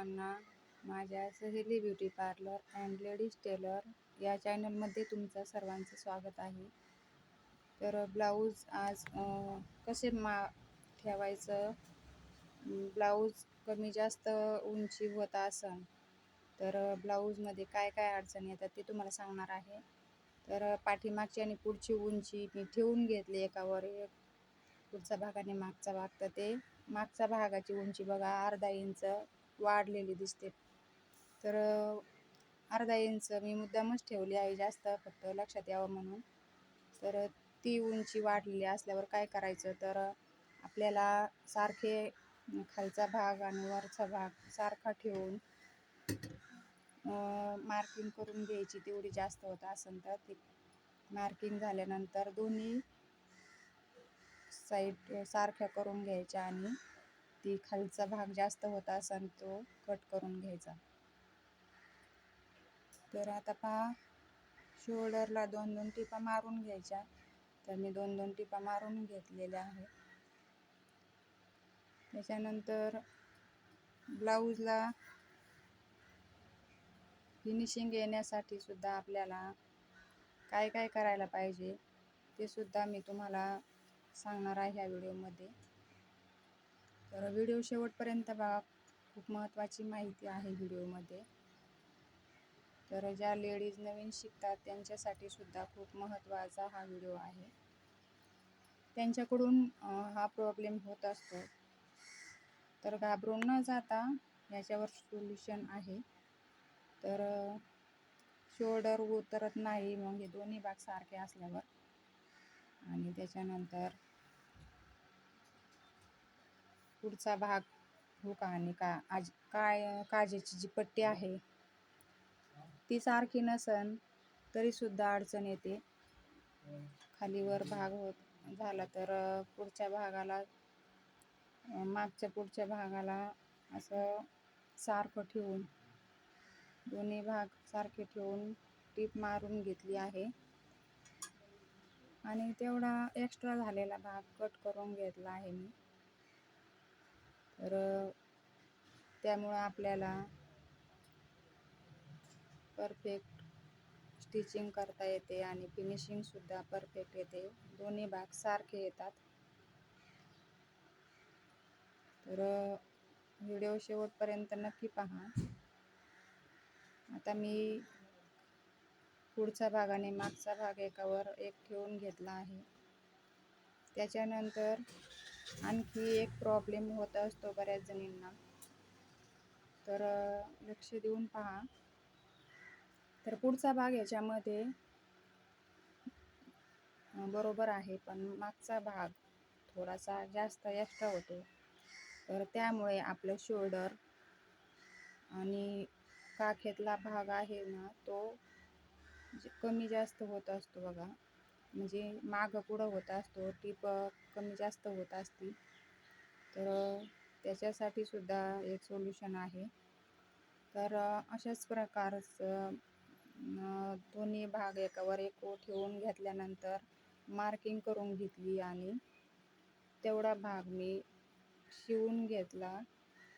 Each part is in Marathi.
सर्वांना माझ्या सहेली beauty parlour and ladies tailor या चॅनलमध्ये तुमचं सर्वांचं स्वागत आहे. तर ब्लाऊज आज कसे ठेवायचं, ब्लाऊज कमी जास्त उंची होत असन तर ब्लाऊजमध्ये काय काय अडचणी येतात ते तुम्हाला सांगणार आहे. तर पाठीमागची आणि पुढची उंची मी ठेवून घेतली एकावर एक, पुढचा भाग आणि मागचा भाग. तर ते मागच्या भागाची उंची बघा अर्धा इंच वाढलेली दिसते. तर अर्धा इंच मी मुद्दामच ठेवली आहे, जास्त फक्त लक्षात यावं म्हणून. तर ती उंची वाढलेली असल्यावर काय करायचं, तर आपल्याला सारखे खालचा भाग आणि वरचा भाग सारखा ठेवून मार्किंग करून घ्यायची. तेवढी जास्त होत असेल तर ती मार्किंग झाल्यानंतर दोन्ही साईड सारख्या करून घ्यायच्या आणि ती खालचा भाग जास्त होत असेल तो कट करून घ्यायचा. तर आता पहा, शोल्डरला 2-2 टिपा मारून घ्यायच्या. तर मी 2-2 टिपा मारून घेतलेल्या आहे. त्याच्यानंतर ब्लाऊजला फिनिशिंग येण्यासाठी सुद्धा आपल्याला काय काय करायला पाहिजे ते सुद्धा मी तुम्हाला सांगणार आहे ह्या व्हिडिओमध्ये. तर व्हिडिओ शेवटपर्यंत बघा, खूप महत्त्वाची माहिती आहे व्हिडिओमध्ये. तर ज्या लेडीज नवीन शिकतात त्यांच्यासाठी सुद्धा खूप महत्त्वाचा हा व्हिडिओ आहे. त्यांच्याकडून हा प्रॉब्लेम होत असतो, तर घाबरून न जाता याच्यावर सोल्युशन आहे. तर शोल्डर उतरत नाही मग हे दोन्ही भाग सारखे असल्यावर. आणि त्याच्यानंतर पुढचा भाग हुक आणि काजेची जी पट्टी आहे ती सारखी नसन तरी सुद्धा अडचण येते. खालीवर भाग होत झाला तर पुढच्या भागाला, मागच्या पुढच्या भागाला असं सारखं ठेवून, दोन्ही भाग सारखे ठेवून टीप मारून घेतली आहे आणि तेवढा एक्स्ट्रा झालेला भाग कट करून घेतला आहे मी. तर त्यामुळं आपल्याला परफेक्ट स्टिचिंग करता येते आणि फिनिशिंग सुद्धा परफेक्ट येते. दोन्ही भाग सारखे येतात. तर व्हिडिओ शेवटपर्यंत नक्की पहा. आता मी पुढचा भाग आणि मागचा भाग एकावर एक ठेवून घेतला आहे. त्याच्यानंतर आणखी एक प्रॉब्लेम होत असतो बऱ्याच जणींना, तर लक्ष देऊन पहा. तर पुढचा भाग याच्यामध्ये बरोबर आहे, पण मागचा भाग थोडासा जास्त एक्स्ट्रा होतो. तर त्यामुळे आपलं शोल्डर आणि काखेतला भाग आहे ना तो कमी जास्त होत असतो बघा, म्हणजे मागं पुढं होत असतो, टीप कमी जास्त होत असती. तर त्याच्यासाठी सुद्धा एक सोल्युशन आहे. तर अशाच प्रकारचं दोन्ही भाग एकावर एक ठेवून घेतल्यानंतर मार्किंग करून घेतली आणि तेवढा भाग मी शिवून घेतला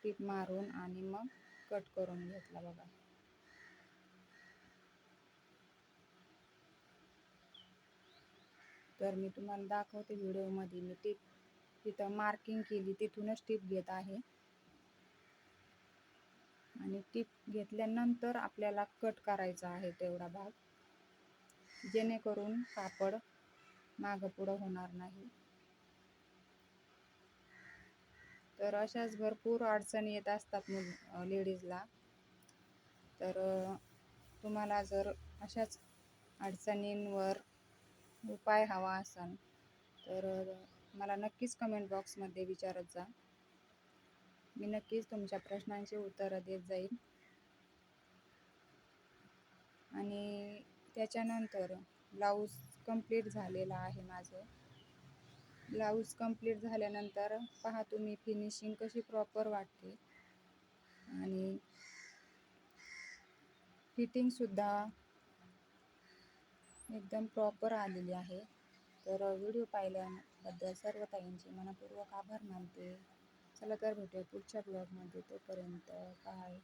टीप मारून आणि मग कट करून घेतला बघा. तर मी तुम्हाला दाखवते व्हिडिओमध्ये. मी टीप तिथं मार्किंग केली तिथूनच टीप घेत आहे आणि टीप घेतल्यानंतर आपल्याला कट करायचा आहे तेवढा भाग, जेणेकरून कापड मागं पुढं होणार नाही. तर अशाच भरपूर अडचणी येत असतात लेडीजला. तर तुम्हाला जर अशाच अडचणींवर उपाय हवा असेल तर मला नक्कीच कमेंट बॉक्समध्ये विचारत जा. मी नक्कीच तुमच्या प्रश्नांची उत्तरं देत जाईल. आणि त्याच्यानंतर ब्लाऊज कंप्लीट झालेला आहे माझं. ब्लाऊज कंप्लीट झाल्यानंतर पहा तुम्ही फिनिशिंग कशी प्रॉपर वाटते आणि फिटिंगसुद्धा एकदम प्रॉपर आलेली आहे. तर व्हिडिओ पाहिल्याबद्दल सर्व ताईंचे मनपूर्वक आभार मानते. चला तर भेटूया पुढच्या ब्लॉगमध्ये. तोपर्यंत बाय.